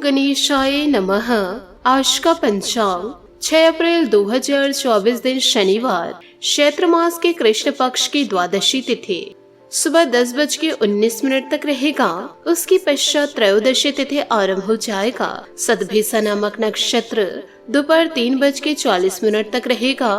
गणेशाय नमः। आज का पंचांग 6 अप्रैल 2024 दिन शनिवार, चैत्र मास के कृष्ण पक्ष की द्वादशी तिथि सुबह 10:19 तक रहेगा। उसकी पश्चात त्रयोदशी तिथि आरंभ हो जाएगा। सदभिसा नामक नक्षत्र दोपहर 3:40 तक रहेगा।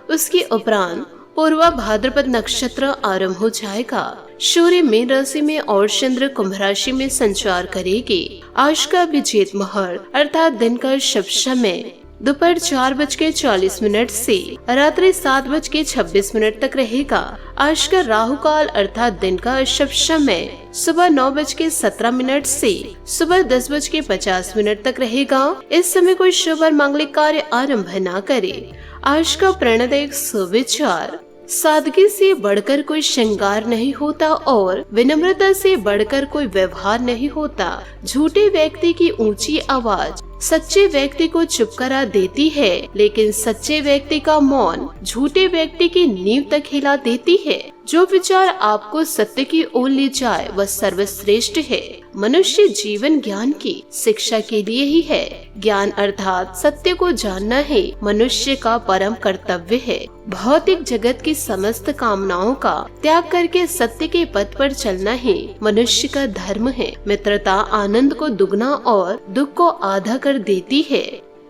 उसके उपरांत पूर्वा भाद्रपद नक्षत्र आरंभ हो जाएगा। सूर्य मीन राशि में और चंद्र कुंभ राशि में संचार करेगी। आज का अभिजीत मुहूर्त अर्थात दिन का शुभ समय दोपहर 4:40 से रात्रि 7:26 तक रहेगा। आज का राहु काल अर्थात दिन का शुभ समय सुबह 9:17 से सुबह 10:50 तक रहेगा। इस समय कोई शुभ और मांगलिक कार्य आरंभ न करे। आज का प्रणदायक सुविचार, सादगी से बढ़कर कोई श्रृंगार नहीं होता और विनम्रता से बढ़कर कोई व्यवहार नहीं होता। झूठे व्यक्ति की ऊंची आवाज सच्चे व्यक्ति को चुप करा देती है, लेकिन सच्चे व्यक्ति का मौन झूठे व्यक्ति की नींव तक हिला देती है। जो विचार आपको सत्य की ओर ले जाए वह सर्वश्रेष्ठ है। मनुष्य जीवन ज्ञान की शिक्षा के लिए ही है। ज्ञान अर्थात सत्य को जानना ही मनुष्य का परम कर्तव्य है। भौतिक जगत की समस्त कामनाओं का त्याग करके सत्य के पथ पर चलना ही मनुष्य का धर्म है। मित्रता आनंद को दुगना और दुख को आधा कर देती है।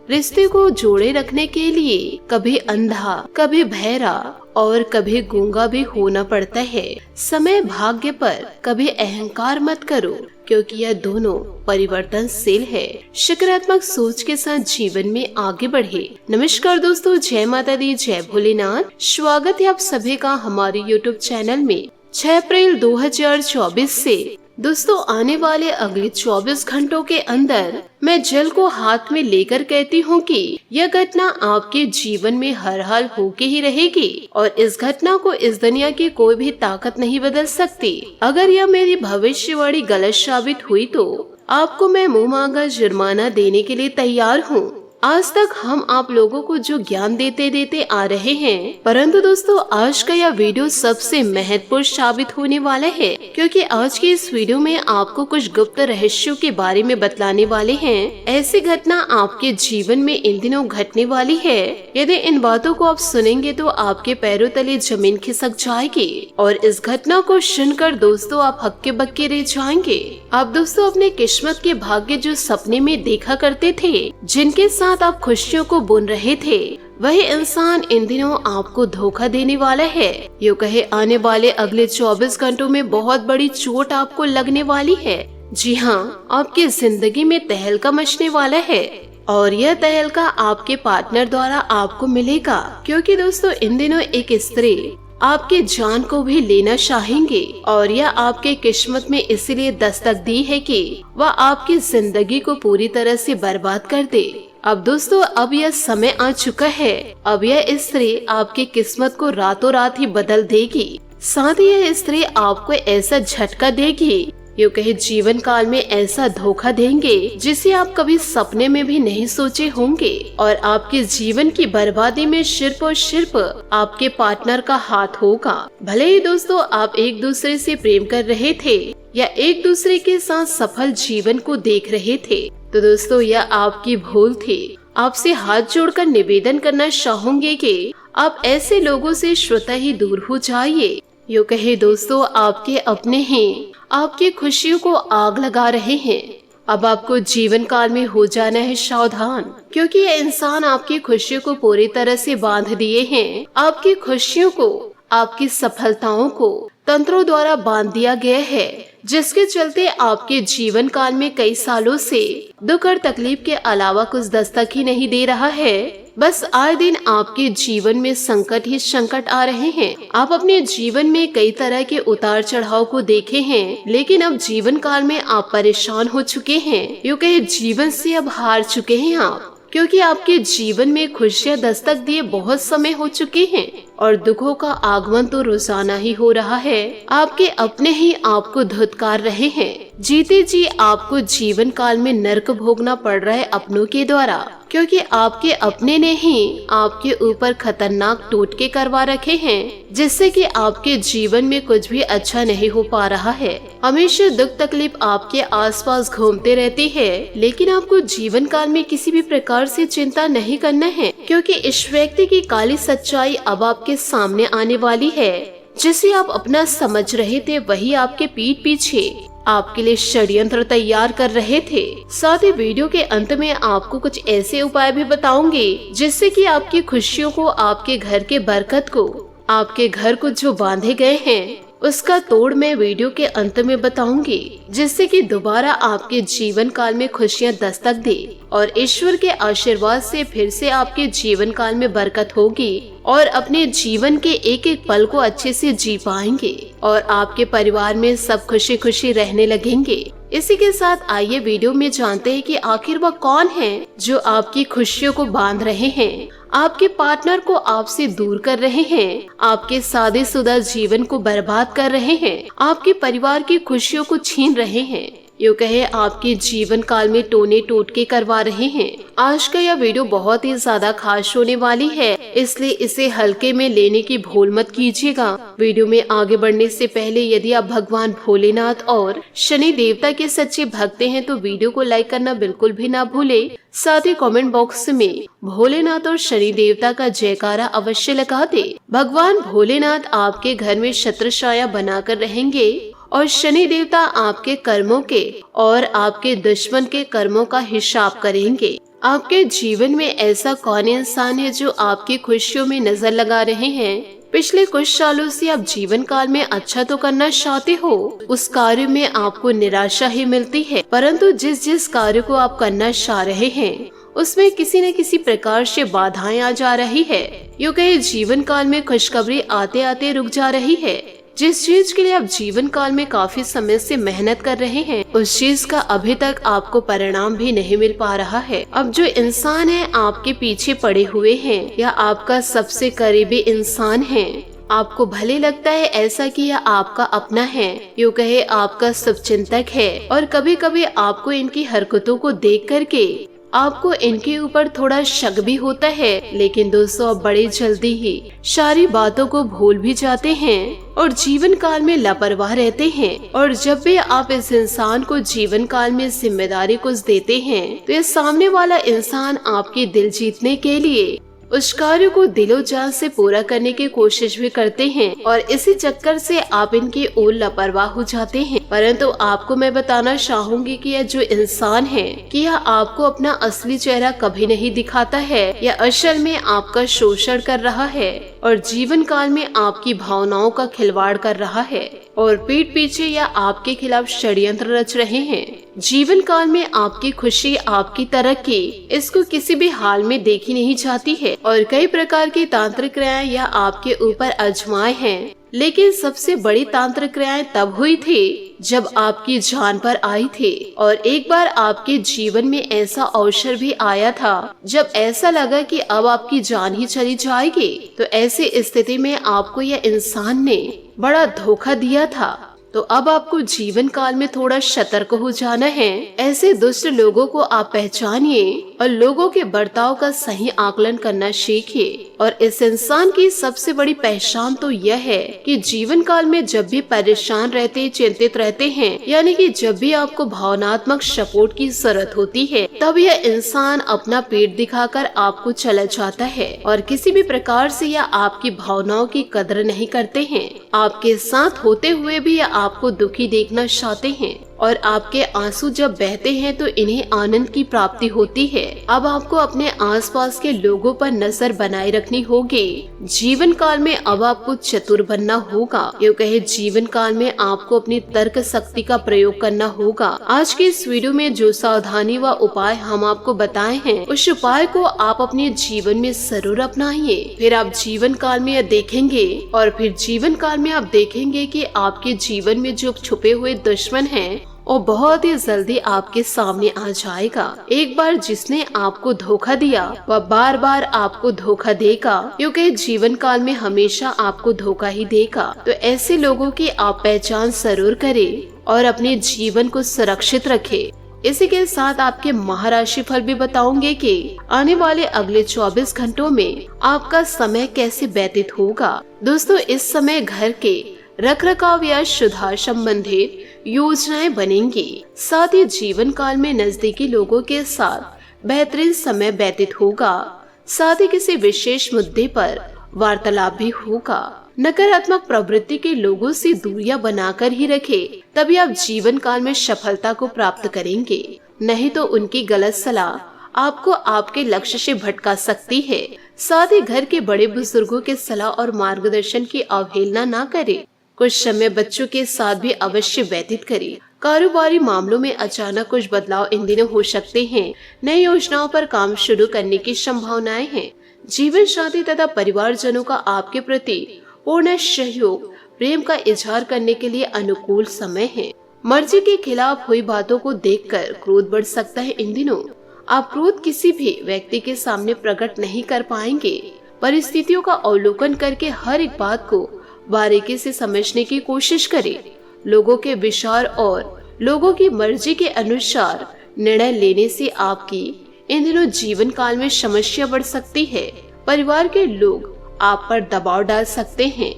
रिश्ते को जोड़े रखने के लिए कभी अंधा, कभी बहरा और कभी गूंगा भी होना पड़ता है। समय भाग्य पर कभी अहंकार मत करो, क्योंकि यह दोनों परिवर्तनशील है। सकारात्मक सोच के साथ जीवन में आगे बढ़े। नमस्कार दोस्तों, जय माता दी, जय भोलेनाथ। स्वागत है आप सभी का हमारे YouTube चैनल में। 6 अप्रैल 2024 से दोस्तों आने वाले अगले 24 घंटों के अंदर मैं जल को हाथ में लेकर कहती हूँ कि यह घटना आपके जीवन में हर हाल होके ही रहेगी और इस घटना को इस दुनिया की कोई भी ताकत नहीं बदल सकती। अगर यह मेरी भविष्यवाणी गलत साबित हुई तो आपको मैं मुँह मांगा जुर्माना देने के लिए तैयार हूँ। आज तक हम आप लोगों को जो ज्ञान देते आ रहे हैं, परंतु दोस्तों आज का यह वीडियो सबसे महत्वपूर्ण साबित होने वाला है, क्योंकि आज की इस वीडियो में आपको कुछ गुप्त रहस्यों के बारे में बतलाने वाले हैं। ऐसी घटना आपके जीवन में इन दिनों घटने वाली है। यदि इन बातों को आप सुनेंगे तो आपके पैरों तले जमीन खिसक जाएगी और इस घटना को सुनकर दोस्तों आप हक्के बक्के रह जाएंगे। आप दोस्तों अपने किस्मत के भाग्य जो सपने में देखा करते थे, जिनके साथ आप खुशियों को बुन रहे थे, वही इंसान इन दिनों आपको धोखा देने वाला है। यूँ कहे आने वाले अगले 24 घंटों में बहुत बड़ी चोट आपको लगने वाली है। जी हाँ, आपकी जिंदगी में तहलका मचने वाला है और यह तहलका आपके पार्टनर द्वारा आपको मिलेगा, क्योंकि दोस्तों इन दिनों एक स्त्री आपके जान को भी लेना चाहेंगे और यह आपके किस्मत में इसलिए दस्तक दी है कि वह आपकी जिंदगी को पूरी तरह से बर्बाद कर दे। अब दोस्तों अब यह समय आ चुका है। अब यह स्त्री आपकी किस्मत को रातों रात ही बदल देगी। साथ ही यह स्त्री आपको ऐसा झटका देगी, यूँ कहे जीवन काल में ऐसा धोखा देंगे जिसे आप कभी सपने में भी नहीं सोचे होंगे और आपके जीवन की बर्बादी में सिर्फ और सिर्फ आपके पार्टनर का हाथ होगा। भले ही दोस्तों आप एक दूसरे से प्रेम कर रहे थे या एक दूसरे के साथ सफल जीवन को देख रहे थे, तो दोस्तों यह आपकी भूल थी। आपसे हाथ जोड़कर निवेदन करना चाहूंगे कि आप ऐसे लोगों से स्वतः ही दूर हो जाइए। यूँ कहे दोस्तों आपके अपने ही आपकी खुशियों को आग लगा रहे हैं। अब आपको जीवन काल में हो जाना है सावधान, क्योंकि ये इंसान आपकी खुशियों को पूरी तरह से बांध दिए हैं। आपकी खुशियों को, आपकी सफलताओं को तंत्रों द्वारा बांध दिया गया है, जिसके चलते आपके जीवन काल में कई सालों से दुख और तकलीफ के अलावा कुछ दस्तक ही नहीं दे रहा है। बस आए दिन आपके जीवन में संकट ही संकट आ रहे हैं। आप अपने जीवन में कई तरह के उतार चढ़ाव को देखे हैं, लेकिन अब जीवन काल में आप परेशान हो चुके हैं। यूँ कहे जीवन से अब हार चुके हैं आप, क्योंकि आपके जीवन में खुशियाँ दस्तक दिए बहुत समय हो चुके हैं और दुखों का आगमन तो रोजाना ही हो रहा है। आपके अपने ही आपको धुतकार रहे हैं। जीते जी आपको जीवन काल में नर्क भोगना पड़ रहा है अपनों के द्वारा, क्योंकि आपके अपने ने ही आपके ऊपर खतरनाक टोटके करवा रखे हैं, जिससे कि आपके जीवन में कुछ भी अच्छा नहीं हो पा रहा है। हमेशा दुख तकलीफ आपके आसपास घूमते रहती है, लेकिन आपको जीवन काल में किसी भी प्रकार से चिंता नहीं करना है, क्योंकि इस व्यक्ति की काली सच्चाई अब आपके सामने आने वाली है। जिसे आप अपना समझ रहे थे वही आपके पीठ पीछे आपके लिए षड्यंत्र तैयार कर रहे थे। साथ ही वीडियो के अंत में आपको कुछ ऐसे उपाय भी बताऊंगी जिससे कि आपकी खुशियों को, आपके घर के बरकत को, आपके घर को जो बांधे गए हैं उसका तोड़ मैं वीडियो के अंत में बताऊंगी, जिससे कि दोबारा आपके जीवन काल में खुशियां दस्तक दे और ईश्वर के आशीर्वाद से फिर से आपके जीवन काल में बरकत होगी और अपने जीवन के एक एक पल को अच्छे से जी पाएंगे और आपके परिवार में सब खुशी खुशी रहने लगेंगे। इसी के साथ आइए वीडियो में जानते हैं कि आखिर वह कौन है जो आपकी खुशियों को बांध रहे हैं, आपके पार्टनर को आपसे दूर कर रहे हैं, आपके शादीशुदा जीवन को बर्बाद कर रहे हैं, आपके परिवार की खुशियों को छीन रहे हैं, यूँ कहे आपके जीवन काल में टोने टोटके करवा रहे हैं। आज का यह वीडियो बहुत ही ज्यादा खास होने वाली है, इसलिए इसे हल्के में लेने की भूल मत कीजिएगा। वीडियो में आगे बढ़ने से पहले यदि आप भगवान भोलेनाथ और शनि देवता के सच्चे भक्त हैं तो वीडियो को लाइक करना बिल्कुल भी ना भूले। साथ ही कमेंट बॉक्स में भोलेनाथ और शनि देवता का जयकारा अवश्य लगा दे। भगवान भोलेनाथ आपके घर में छत्रछाया बनाकर रहेंगे और शनि देवता आपके कर्मों के और आपके दुश्मन के कर्मों का हिसाब करेंगे। आपके जीवन में ऐसा कौन इंसान है जो आपकी खुशियों में नजर लगा रहे हैं? पिछले कुछ सालों से आप जीवन काल में अच्छा तो करना चाहते हो, उस कार्य में आपको निराशा ही मिलती है, परंतु जिस कार्य को आप करना चाह रहे हैं उसमें किसी न किसी प्रकार से बाधाएं आ जा रही है। यूँ कहे जीवन काल में खुशखबरी आते आते रुक जा रही है। जिस चीज के लिए आप जीवन काल में काफी समय से मेहनत कर रहे हैं उस चीज का अभी तक आपको परिणाम भी नहीं मिल पा रहा है। अब जो इंसान है आपके पीछे पड़े हुए हैं या आपका सबसे करीबी इंसान है, आपको भले लगता है ऐसा कि यह आपका अपना है, यूँ कहे आपका शुभचिंतक है, और कभी कभी आपको इनकी हरकतों को देख करके आपको इनके ऊपर थोड़ा शक भी होता है, लेकिन दोस्तों आप बड़ी जल्दी ही सारी बातों को भूल भी जाते हैं और जीवन काल में लापरवाह रहते हैं। और जब भी आप इस इंसान को जीवन काल में जिम्मेदारी कुछ देते हैं तो ये सामने वाला इंसान आपके दिल जीतने के लिए उस कार्य को दिलो जान से पूरा करने की कोशिश भी करते हैं और इसी चक्कर से आप इनकी ओर लापरवाह हो जाते हैं। परंतु आपको मैं बताना चाहूंगी कि यह जो इंसान है कि यह आपको अपना असली चेहरा कभी नहीं दिखाता है, यह असल में आपका शोषण कर रहा है और जीवन काल में आपकी भावनाओं का खिलवाड़ कर रहा है और पीठ पीछे या आपके खिलाफ षड्यंत्र रच रहे हैं। जीवन काल में आपकी खुशी, आपकी तरक्की, इसको किसी भी हाल में देखी नहीं जाती है और कई प्रकार की तांत्रिक क्रियाएं या आपके ऊपर आजमाए हैं, लेकिन सबसे बड़ी तांत्रिक क्रियाएं तब हुई थी जब आपकी जान पर आई थी। और एक बार आपके जीवन में ऐसा अवसर भी आया था जब ऐसा लगा कि अब आपकी जान ही चली जाएगी। तो ऐसी स्थिति में आपको यह इंसान ने बड़ा धोखा दिया था। तो अब आपको जीवन काल में थोड़ा सतर्क हो जाना है। ऐसे दुष्ट लोगों को आप पहचानिए और लोगों के बर्ताव का सही आकलन करना सीखिए। और इस इंसान की सबसे बड़ी पहचान तो यह है कि जीवन काल में जब भी परेशान रहते, चिंतित रहते हैं, यानी कि जब भी आपको भावनात्मक सपोर्ट की जरूरत होती है, तब यह इंसान अपना पेट दिखाकर आपको चला जाता है और किसी भी प्रकार से यह आपकी भावनाओं की कदर नहीं करते हैं। आपके साथ होते हुए भी यह आपको दुखी देखना चाहते हैं और आपके आंसू जब बहते हैं तो इन्हें आनंद की प्राप्ति होती है। अब आपको अपने आसपास के लोगों पर नजर बनाए रखनी होगी। जीवन काल में अब आपको चतुर बनना होगा, यूँ कहे जीवन काल में आपको अपनी तर्क शक्ति का प्रयोग करना होगा। आज के इस वीडियो में जो सावधानी व उपाय हम आपको बताए हैं, उस उपाय को आप अपने जीवन में जरूर अपनाइए। फिर आप जीवन काल में यह देखेंगे और फिर जीवन काल में आप देखेंगे कि आपके जीवन में जो छुपे हुए दुश्मन हैं और बहुत ही जल्दी आपके सामने आ जाएगा। एक बार जिसने आपको धोखा दिया वह बार बार आपको धोखा देगा, क्योंकि जीवन काल में हमेशा आपको धोखा ही देगा। तो ऐसे लोगों की आप पहचान जरूर करें और अपने जीवन को सुरक्षित रखें। इसी के साथ आपके महाराशि फल भी बताऊंगे कि आने वाले अगले 24 घंटों में आपका समय कैसे व्यतीत होगा। दोस्तों, इस समय घर के रखरखाव या सुधार संबंधित योजनाएं बनेंगी। साथ ही जीवन काल में नजदीकी लोगों के साथ बेहतरीन समय व्यतीत होगा। साथ ही किसी विशेष मुद्दे पर वार्तालाप भी होगा। नकारात्मक प्रवृत्ति के लोगों से दूरियां बनाकर ही रखें, तभी आप जीवन काल में सफलता को प्राप्त करेंगे। नहीं तो उनकी गलत सलाह आपको आपके लक्ष्य से भटका सकती है। साथ ही घर के बड़े बुजुर्गों के सलाह और मार्गदर्शन की अवहेलना न करें। कुछ समय बच्चों के साथ भी अवश्य व्यतीत करें। कारोबारी मामलों में अचानक कुछ बदलाव इन दिनों हो सकते हैं। नई योजनाओं पर काम शुरू करने की संभावनाएं हैं। जीवन साथी तथा परिवारजनों का आपके प्रति पूर्ण सहयोग, प्रेम का इजहार करने के लिए अनुकूल समय है। मर्जी के खिलाफ हुई बातों को देखकर क्रोध बढ़ सकता है। इन दिनों आप क्रोध किसी भी व्यक्ति के सामने प्रकट नहीं कर पाएंगे। परिस्थितियों का अवलोकन करके हर एक बात को बारीकी से समझने की कोशिश करें। लोगों के विचार और लोगों की मर्जी के अनुसार निर्णय लेने से आपकी इन दिनों जीवन काल में समस्या बढ़ सकती है। परिवार के लोग आप पर दबाव डाल सकते हैं।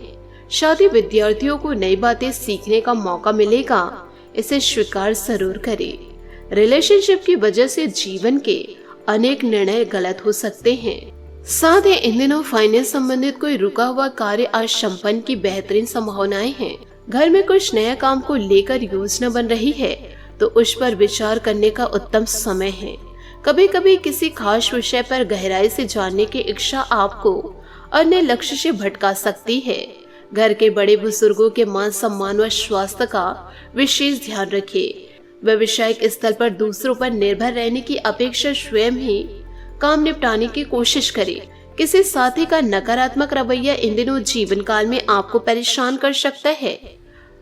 शादी विद्यार्थियों को नई बातें सीखने का मौका मिलेगा, इसे स्वीकार जरूर करें। रिलेशनशिप की वजह से जीवन के अनेक निर्णय गलत हो सकते हैं। साथ ही इन दिनों फाइनेंस संबंधित कोई रुका हुआ कार्य आज संपन्न की बेहतरीन संभावनाएं हैं। घर में कुछ नया काम को लेकर योजना बन रही है तो उस पर विचार करने का उत्तम समय है। कभी कभी किसी खास विषय पर गहराई से जानने की इच्छा आपको अन्य लक्ष्य से भटका सकती है। घर के बड़े बुजुर्गों के मान सम्मान व स्वास्थ्य का विशेष ध्यान रखें। व्यवसायिक स्थल पर दूसरों पर निर्भर रहने की अपेक्षा स्वयं ही काम निपटाने की कोशिश करें। किसी साथी का नकारात्मक रवैया इन दिनों जीवन काल में आपको परेशान कर सकता है।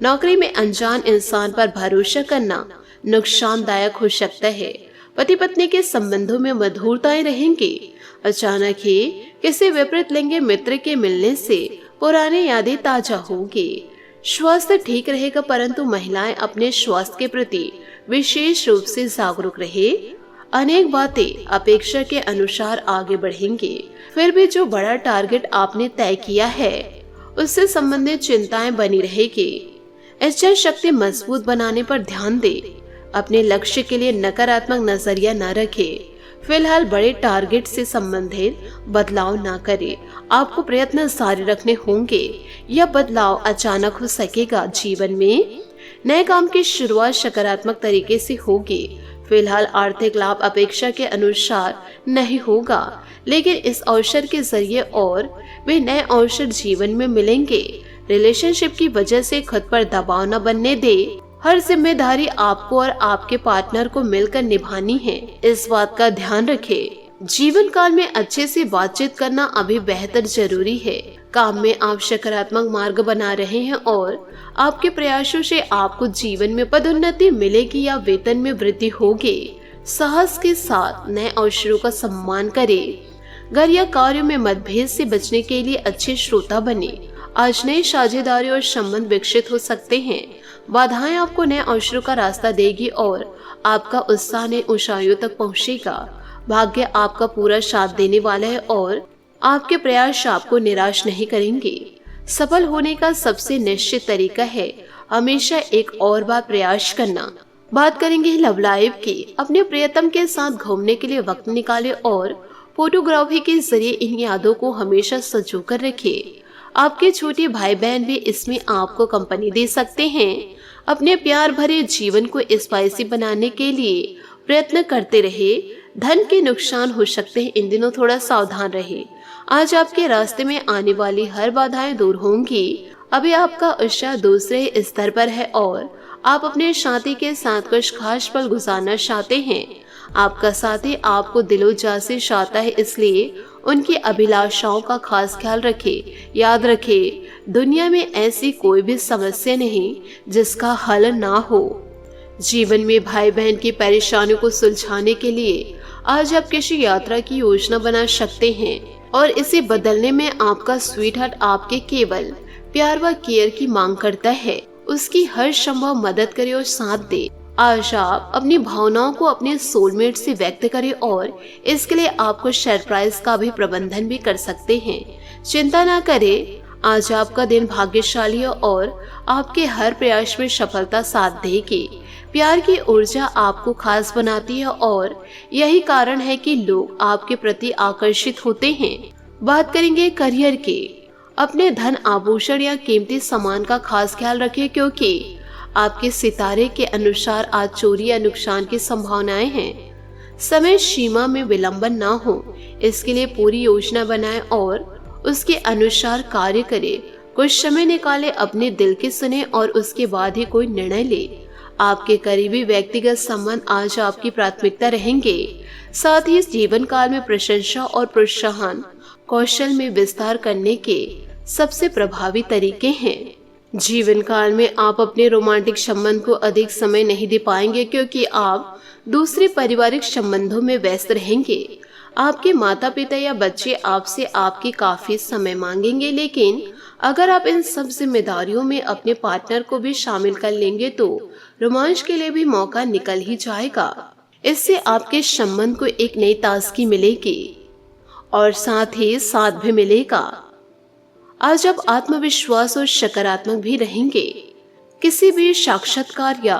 नौकरी में अनजान इंसान पर भरोसा करना नुकसानदायक हो सकता है। पति पत्नी के संबंधों में मधुरताएं रहेंगी। अचानक ही किसी विपरीत लिंगी मित्र के मिलने से पुरानी यादें ताजा होंगी। स्वास्थ्य ठीक रहेगा, परंतु महिलाएं अपने स्वास्थ्य के प्रति विशेष रूप से जागरूक रहे। अनेक बातें अपेक्षा के अनुसार आगे बढ़ेंगी। फिर भी जो बड़ा टारगेट आपने तय किया है उससे संबंधित चिंताएं बनी रहेगी। इच्छा शक्ति मजबूत बनाने पर ध्यान दें। अपने लक्ष्य के लिए नकारात्मक नजरिया न रखें। फिलहाल बड़े टारगेट से संबंधित बदलाव न करें। आपको प्रयत्न जारी रखने होंगे। यह बदलाव अचानक हो सकेगा। जीवन में नए काम की शुरुआत सकारात्मक तरीके से होगी। फिलहाल आर्थिक लाभ अपेक्षा के अनुसार नहीं होगा, लेकिन इस अवसर के जरिए और वे नए अवसर जीवन में मिलेंगे। रिलेशनशिप की वजह से खुद पर दबाव न बनने दे। हर जिम्मेदारी आपको और आपके पार्टनर को मिलकर निभानी है, इस बात का ध्यान रखें। जीवन काल में अच्छे से बातचीत करना अभी बेहतर जरूरी है। काम में आप सकारात्मक मार्ग बना रहे हैं और आपके प्रयासों से आपको जीवन में पदोन्नति मिलेगी या वेतन में वृद्धि होगी। साहस के साथ नए अवसरों का सम्मान करें। घर या कार्य में मतभेद से बचने के लिए अच्छे श्रोता बने। आज नई साझेदारी और संबंध विकसित हो सकते हैं। बाधाएं आपको नए अवसरों का रास्ता देगी और आपका उत्साह नई ऊंचाइयों तक पहुंचेगा। भाग्य आपका पूरा साथ देने वाला है और आपके प्रयास आपको निराश नहीं करेंगे। सफल होने का सबसे निश्चित तरीका है हमेशा एक और बार प्रयास करना। बात करेंगे लव लाइफ की। अपने प्रियतम के साथ घूमने के लिए वक्त निकालें और फोटोग्राफी के जरिए इन यादों को हमेशा संजो कर रखिए। आपके छोटे भाई बहन भी इसमें आपको कंपनी दे सकते हैं। अपने प्यार भरे जीवन को स्पाइसी बनाने के लिए प्रयत्न करते रहे। धन के नुकसान हो सकते हैं, इन दिनों थोड़ा सावधान रहे। आज आपके रास्ते में आने वाली हर बाधाएं दूर होंगी। अभी आपका उत्साह दूसरे स्तर पर है और आप अपने साथी के साथ कुछ खास पल गुजारना चाहते हैं। आपका साथी आपको दिलोजान से चाहता है, इसलिए उनकी अभिलाषाओं का खास ख्याल रखें। याद रखें, दुनिया में ऐसी कोई भी समस्या नहीं जिसका हल ना हो। जीवन में भाई बहन की परेशानियों को सुलझाने के लिए आज आप किसी यात्रा की योजना बना सकते हैं और इसे बदलने में आपका स्वीट हार्ट आपके केवल प्यार व केयर की मांग करता है। उसकी हर संभव मदद करें और साथ दे। आज आप अपनी भावनाओं को अपने सोलमेट से व्यक्त करें और इसके लिए आपको सरप्राइज का भी प्रबंधन भी कर सकते हैं। चिंता ना करें, आज आपका दिन भाग्यशाली है और आपके हर प्रयास में सफलता साथ देगी। प्यार की ऊर्जा आपको खास बनाती है और यही कारण है कि लोग आपके प्रति आकर्षित होते हैं। बात करेंगे करियर की। अपने धन आभूषण या कीमती सामान का खास ख्याल रखें, क्योंकि आपके सितारे के अनुसार आज चोरी या नुकसान की संभावनाएं हैं। समय सीमा में विलंबन ना हो, इसके लिए पूरी योजना बनाएं और उसके अनुसार कार्य करें। कुछ समय निकाले, अपने दिल की सुने और उसके बाद ही कोई निर्णय ले। आपके करीबी व्यक्तिगत संबंध आज आपकी प्राथमिकता रहेंगे। साथ ही इस जीवन काल में प्रशंसा और प्रोत्साहन कौशल में विस्तार करने के सबसे प्रभावी तरीके हैं। जीवन काल में आप अपने रोमांटिक संबंध को अधिक समय नहीं दे पाएंगे, क्योंकि आप दूसरे पारिवारिक संबंधों में व्यस्त रहेंगे। आपके माता पिता या बच्चे आपसे आपकी काफी समय मांगेंगे, लेकिन अगर आप इन सब जिम्मेदारियों में अपने पार्टनर को भी शामिल कर लेंगे तो रोमांच के लिए भी मौका निकल ही जाएगा। इससे आपके संबंध को एक नई ताजगी मिलेगी और साथ ही साथ भी मिलेगा। आज आप आत्मविश्वास और सकारात्मक भी रहेंगे। किसी भी साक्षात्कार या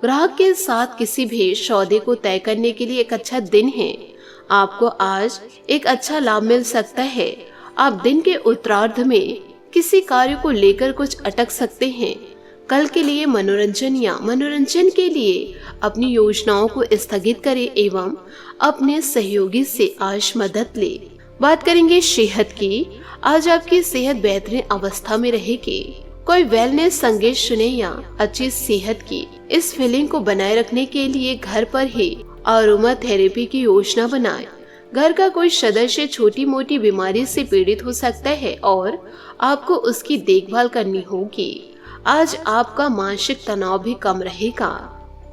ग्राहक के साथ किसी भी सौदे को तय करने के लिए एक अच्छा दिन है। आपको आज एक अच्छा लाभ मिल सकता है। आप दिन के उत्तरार्ध में किसी कार्य को लेकर कुछ अटक सकते हैं। कल के लिए मनोरंजन के लिए अपनी योजनाओं को स्थगित करें एवं अपने सहयोगी से आज मदद ले। बात करेंगे सेहत की। आज आपकी सेहत बेहतरीन अवस्था में रहेगी। कोई वेलनेस संगीत सुने या अच्छी सेहत की इस फीलिंग को बनाए रखने के लिए घर पर ही अरोमा थेरेपी की योजना बनाएं। घर का कोई सदस्य छोटी मोटी बीमारी से पीड़ित हो सकता है और आपको उसकी देखभाल करनी होगी। आज आपका मानसिक तनाव भी कम रहेगा।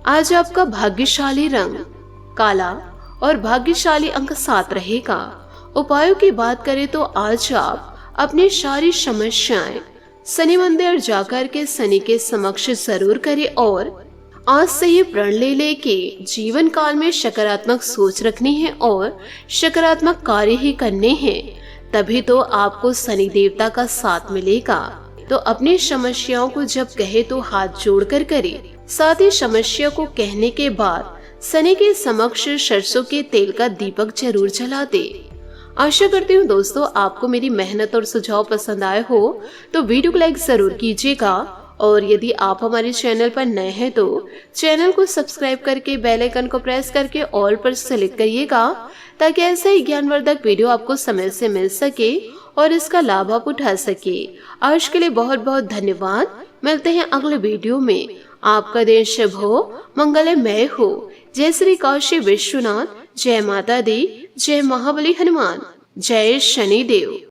आज आपका भाग्यशाली रंग काला और भाग्यशाली अंक 7 रहेगा। उपायों की बात करें तो आज आप अपनी सारी समस्याएं शनि मंदिर जाकर के शनि के समक्ष जरूर करें और आज से ही प्रण ले ले कि जीवन काल में सकारात्मक सोच रखनी है और सकारात्मक कार्य ही करने हैं। तभी तो आपको शनि देवता का साथ मिलेगा। तो अपनी समस्याओं को जब कहे तो हाथ जोड़कर करे। साथ ही समस्या को कहने के बाद शनि के समक्ष सरसों के तेल का दीपक जरूर जला दे। आशा करती हूँ दोस्तों आपको मेरी मेहनत और सुझाव पसंद आए हो तो वीडियो को लाइक जरूर कीजिएगा और यदि आप हमारे चैनल पर नए हैं तो चैनल को सब्सक्राइब करके बेल आइकन को प्रेस करके ऑल पर सेलेक्ट करिएगा, ताकि ऐसा ही ज्ञानवर्धक वीडियो आपको समय से मिल सके और इसका लाभ आप उठा सके। आज के लिए बहुत बहुत धन्यवाद। मिलते हैं अगले वीडियो में। आपका दिन शुभ हो, मंगलमय हो। जय श्री काशी विश्वनाथ, जय माता दी, जय महाबली हनुमान, जय शनिदेव।